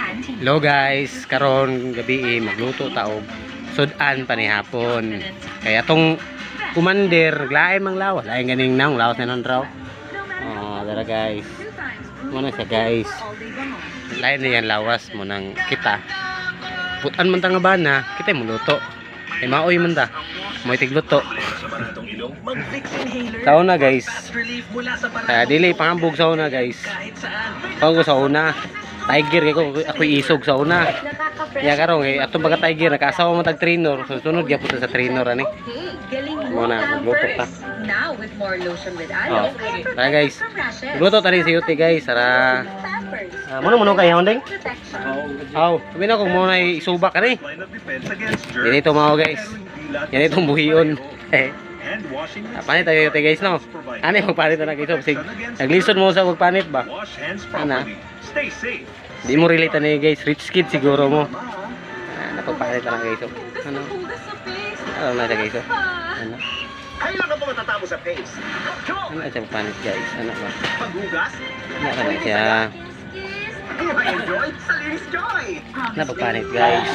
Hello guys, karon gabi magluto taog sudan pa ni hapon. Kaya tong commander naglaay mang lawas, lain ganing nang lawas na non raw. Oh, dara guys. Muna siya guys. Lain na yan lawas mo nang kita. Putan man ta nga bana, kita mo luto. Ay maoy man ta. Moy tigluto. Sauna guys. Dili pangambog sauna guys. Panggo sauna. Tiger kay ako isog sa una. Ya karon kay atong pagka tiger nakasawa mo tag trainer, so sunod gyapon sa trainer ani. Mo na magluto ta. Now with more lotion with aloe. Tara guys. Magluto ta rin si Yuti guys, para mo kay hondeng. Aw, sabi na kung mo na isubak ani. Yan ito mao guys. Yan itong buhion. Panit tayo Yuti guys no. Ani magpanit na guys, sig. Naglisod mo sa pagpanit ba? Ana. Di mo relate na guys, rich kid siguro mo. Napagpalit na lang guys. Ano? Ano na guys? Ano? Kayo na po matatapos sa pace. Ano siya papanit guys? Ano ba? Paghugas? Ano na siya? Kaya ba enjoy? Sa Linis Joy! Napagpanit guys.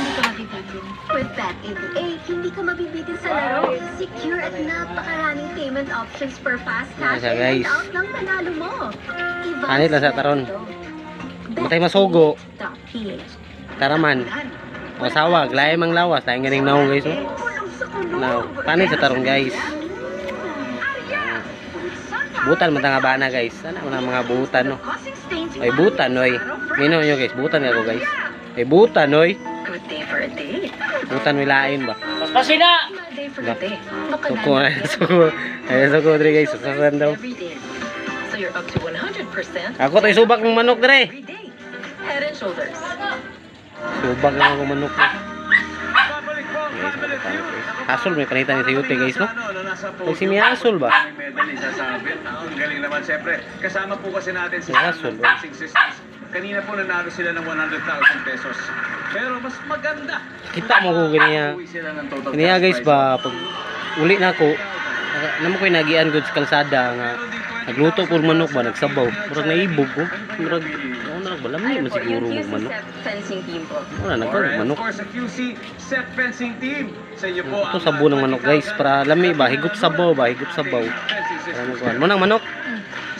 With Bet 88, hindi ka mabibitin sa laro. Secure at napakaraming payment options per fast Ano cash siya guys? out ng manalo mo. Panit lang sa taron. Matay masugo. Taraman. Masawag, lahi mang lawas, lahi ganing naong guys. Now, panit sa tarong guys. Butan man nga bana guys. Ano man mga butan no. Ay butan oy. Mino nyo guys, butan ako guys. Ay butan oy. Good day for a date. Butan may lain ba? Pasina! Good day for a date. Suko na, suko. Ay suko dre guys, sasaran daw. Every day. So you're up to 100% Ako tayo subak ng manok dre. every day. Head and shoulders. Subak lang ako manok ko. Asol may panitan ni sa Yuti guys no? Pag si Miasol ba? Ang galing naman siyempre. Kasama po kasi natin si Miasol ba? Dancing Sisters. Kanina po nanalo sila ng 100,000 pesos. Pero mas maganda. Kita mo ko ganiya. Uwi sila ng total Ganiya cash guys prize. ba pag uli na ako, naman ko'y nagian good sa kalsada nga nagluto po manok ba nagsabaw. Murag naibog ko. Murag balamay man siguro mo manok. Fencing team po. Wala Alright, nagkaroon of manok. course, sa QC Set Fencing Team. Sa inyo po Ito sabo ng manok guys para lami ba higop sabaw ba higop sabaw. Para magkuhan mo ng manok.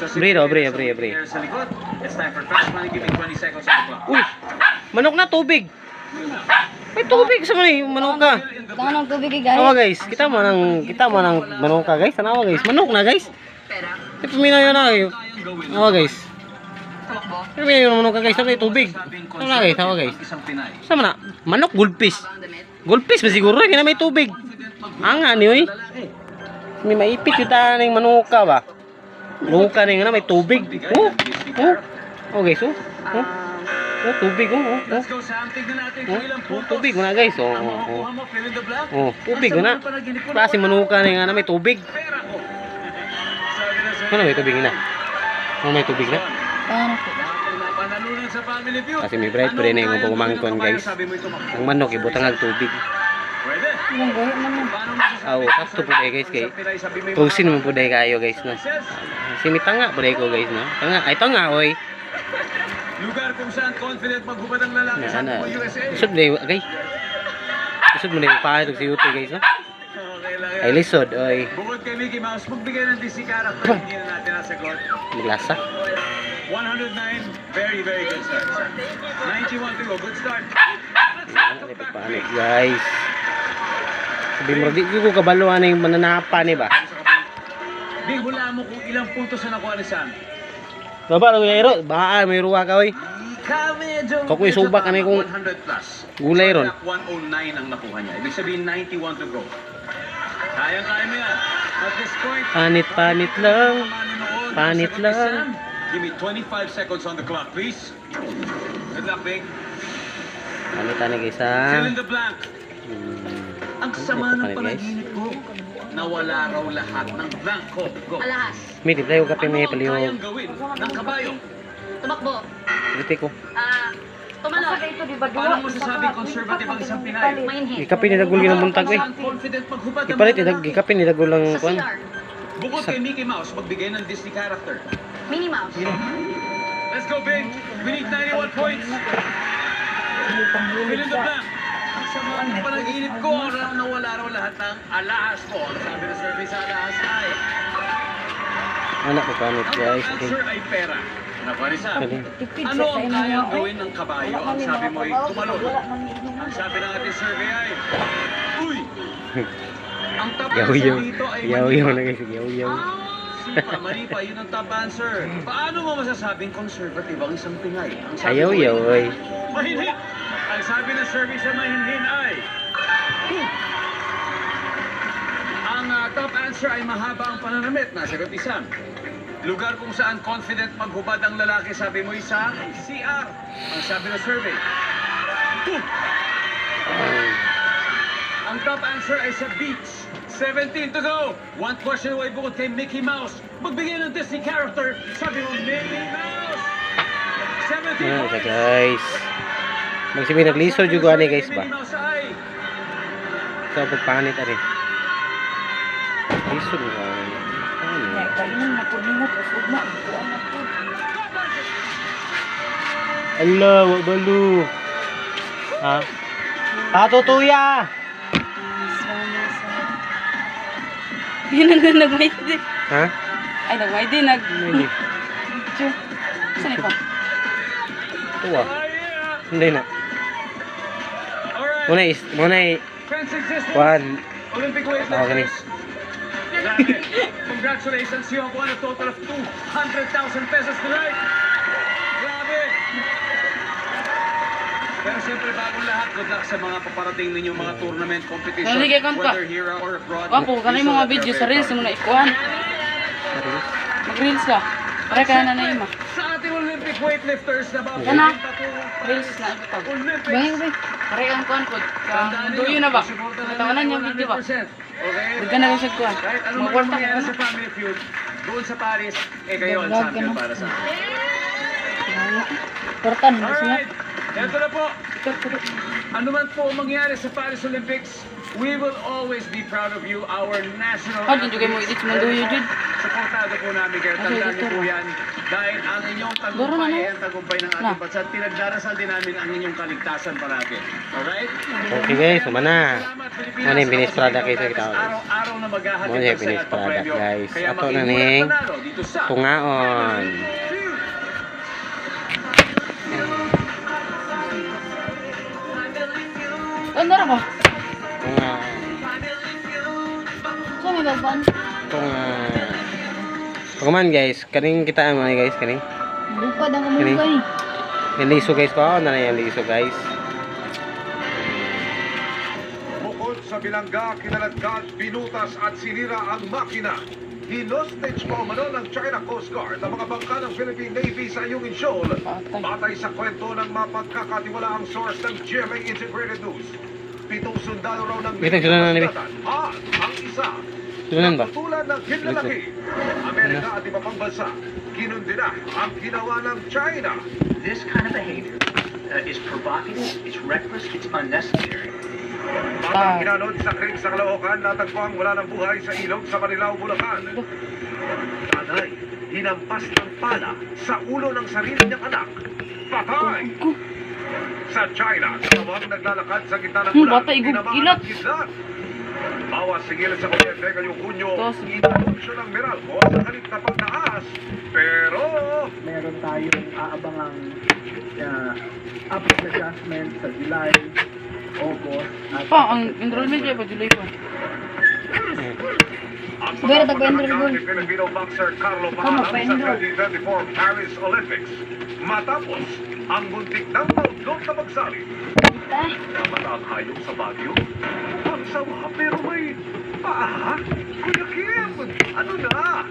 Bre daw bre. Sa likod. It's time for fast money. Giving 20 seconds on the clock. Uy, manok na tubig. May tubig sa man manok ka. Tangan ng tubig guys. Awa guys, kita mo ng manok ka guys. Ano guys? Manok na guys. Pera. Ipamina yun na kayo. Awa guys. Tumakbo. Ipamina yun manok ka guys. Sa may tubig. Ano na guys? Awa guys. Isang Pinay. Sama na. Manok gulpis. Damit. Gulpis ba siguro? Kaya na may tubig. Anga ni oy. May maipit yung tanan ng manok ka ba? Manok ka na may tubig. Oh. Oh guys. Oh. Oh, tubig oh. Let's go, Sam. Tignan natin kung ilang puntos. Tubig mo na guys. Ang makukuha mo, fill in the blank. Oh, tubig mo na. Klase manok ka na may tubig. Pera ko. Sabi na sa'yo. Ano may tubig na? Ano may tubig na? Tangan po. Napanalunan sa Family Feud. Kasi may bright pa rin yung pag umangkon guys. Sabi mo ito, Ang manok ibutang ang tubig. pwede. Ilang gawin naman. Paano masasabi? Oo, sakto po dahil guys kay Pinay, sabi mo yung Tusin mo po dahil kayo guys no. Simitanga po dahil ko guys no. Tanga, ay tanga oy. lugar kung saan confident maghubad ang lalaki sa Ana. buong USA. Isod na yung okay. Isod mo na yung pahatog si Yuti guys no. Okay lang yan. Ay lisod oy. Bukod kay Mickey Mouse, magbigay ng DC character, hindi na natin nasagot. Maglasa. 109, very, very good start. 91 to go, good start. Panik guys. Sabi mo di ko kabalo ano yung mananapa ni ba. Di hula mo kung ilang puntos na nakuha ni Sam. Baba lang yung ero. Baka may ruwa ka oy. Medyo Kung isubak kami kung 100 plus. gulay ron. 109 ang nakuha niya. Ibig sabihin 91 to go. Kaya mo yan. At this point, Panit lang. manonood, Panit sagot ni lang. Sam. Give me 25 seconds on the clock, please. Good luck, Big. Panit guys Fill ha. in the blank. Ang sama Ito ng pala, guys. panaginip ko. Nawala raw lahat ng blank ko. Go. Alahas. May di tayo kape may Ano ang kayang palihog. gawin ng kabayo? Tumakbo. Dito ko. Tumalon. Paano mo sasabing conservative ang isang Pinay? Mainhit. Ikape ni dagol ng buntag eh. Confident maghubad ang Ipalit mga ikape ni dagol lang Sa kuan. CR. Bukod kay Mickey Mouse, magbigay ng Disney character. Minnie Mouse. Let's go, Big. We need 91 points. Feeling ko lang. Sa mga panaginip ko, nawala raw lahat ng alahas ko. Ang sabi ng survey sa alahas ay, Anak ko panit ang guys. Okay. answer ay pera. Naparisa. Kani. Ano ang kayang gawin ng kabayo? Ang sabi mo ay tumalon. Ang sabi ng ating survey ay, uy! Ang top answer Yaw-yaw. dito ay Yaw-yaw na manipa. guys. Yaw-yaw. Sipa, manipa, yun ang top answer. Paano mo masasabing conservative ang isang Pingay? Ang sabi Ayaw mo ay, yaw oy. mahinhin! Ang sabi ng survey sa mahinhin ay, ang top answer ay mahaba ang pananamit. Nasagot isang. Lugar kung saan confident maghubad ang lalaki, sabi mo isa, CR. Ang sabi ng survey. Ang top answer ay sa beach. 17 to go. One question away bukod kay Mickey Mouse. Magbigay ng Disney character, sabi mo Mickey Mouse. 17 Ano ka points. guys. Magsabi naglisod yung ani guys ba? Mickey Mouse ay Sa pagpanit ari. Lisod mo ka. Allah, wa balu. Ha? Tuya. Yun ang nag-wait din. Ha? Ay, nag-wait din. Hindi. Saan ikaw? Tuwa. Hindi na. Alright. Muna Fencing system. Juan. Olympic Ako weightlifters. gani. Grabe. Congratulations, you have won a total of 200,000 pesos tonight. Grabe. Pero siyempre bagong lahat, good luck sa mga paparating ninyong mga tournament competition, Dali, kay Kanta. whether here or abroad. Wapo, kanay mga video sa reels mo na ikuhan. Mag-reels ka. Pare kaya na na ima. Sa ating Olympic weightlifters na babalik Kana. patungong Reels na ito. Olympics. Pare kang kuhan po. Tandaan ninyo, Duyo na ba? susuporta na Tawanan ninyo niya video ba? 100%. Okay? Daggan na kasi kuhan. Kahit ano man Magwarta mangyari ko sa Family Feud, doon sa Paris, kayo ang Dagdag champion na. para sa akin. Portan. Gusto niya. Alright, eto na po. Ano man po ang mangyari sa Paris Olympics, we will always be proud of you, our national Ah, dito kayo mo edit mo duyo dyan. Supportado po namin kayo. Tandaan niyo po yan. Dahil ang inyong Doro na, tagumpay no? ay ang tagumpay ng ating bansa. At pinagdarasal din namin ang inyong kaligtasan parati. Alright? Okay guys, sumana. Salamat, Pilipinas. Ano yung finish product kayo sa kita? Araw-araw na maghahatid Ano yung ng saya finish at product, papremyo. guys? Kaya Ato na makimulat ning panalo dito sa tungaon. Ano na ba? Tunga. Saan may bagban? Tunga. Pagman guys, kaning kitaan mo ni guys, kaning. Bukad ang Kani? kamugay. Yung liso guys pa, na yung liso guys. Bukod sa bilangga, kinaladkad, binutas at sinira ang makina. Hinostage pa umano ng China Coast Guard ang mga bangka ng Philippine Navy sa Ayungin Shoal. Patay. Batay sa kwento ng mapagkakatiwalaang source ng GMA Integrated News. 7 sundalo raw ng Wait, sila na, Nibi. at ang isa Tulan ba? natutulan ng kinlalaki. Amerika at iba pang bansa, kinundi na ang ginawa ng China. This kind of behavior is provocative, it's reckless, it's unnecessary. Batang kinanod sa Creek sa Caloocan, natagpuang wala ng buhay sa ilog sa Marilao, Bulacan. Tanay, hinampas ng pala sa ulo ng sarili niyang anak. Patay! Sa China, dalawang naglalakad sa gitna ng ulan, Bata, igog tinamaan ilat. ng kidlat. Bawas sigilan sa kuryente ngayong Hunyo, Tos. inanunsyo ng Meralco sa halip na pagtaas. Pero, Meron tayong aabangang upward adjustment sa July, August, at Pa, ang enrollment niya pa, July pa. ang Pero mga tag-enroll pagkakataon ko. ni Filipino boxer Carlo Kama, Pahalam sa pa-enroll. 2024 Paris Olympics matapos ang muntik ng maudlot na pagsali. Namatang ang hayop sa Baguio. Ang sama pero may paa. Kuya Kim, ano na?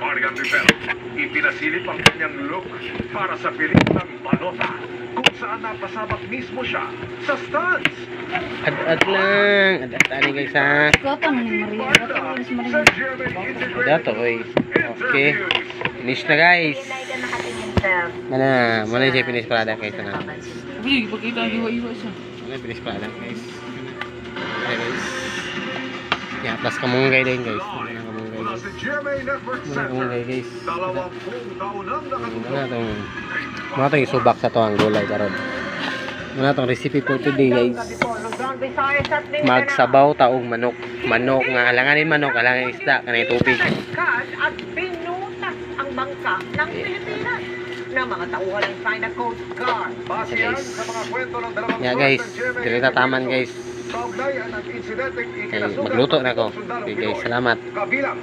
Marian Rivera, ipinasilip ang kanyang look para sa pilit ng Balota kung saan napasabak mismo siya sa stands. Ad lang. Ad guys ha. Kata mo ni Maria. Kata mo ni Maria. Sa GMA Integrated Dato oy. Okay. Finish na guys. Mana siya finish product guys na. Bili, pagkita ang iwa-iwa siya. Ano yung finish product guys. Okay guys. Yeah, plus kamunggay din guys. Ano kamunggay Mula guys. sa GMA Network Ano Center, kamunggay guys. 20 taon nang Ano nakatutok. itong mga itong isubak sa to ang gulay karon. Muna tong recipe for today guys. Magsabaw taong manok. Manok nga alanganin manok, alanganin isda, kanay tubig. At pinutas ang bangka ng Pilipinas na mga tauhan ng China Coast Guard. Base yan sa mga kwento ng dalawang Yeah guys, Golden dili ta taman guys. Kaugnayan ang insidenteng Okay, ikinasugat magluto ng na ako. sundalong Okay guys, Pinoy. salamat. Kabilang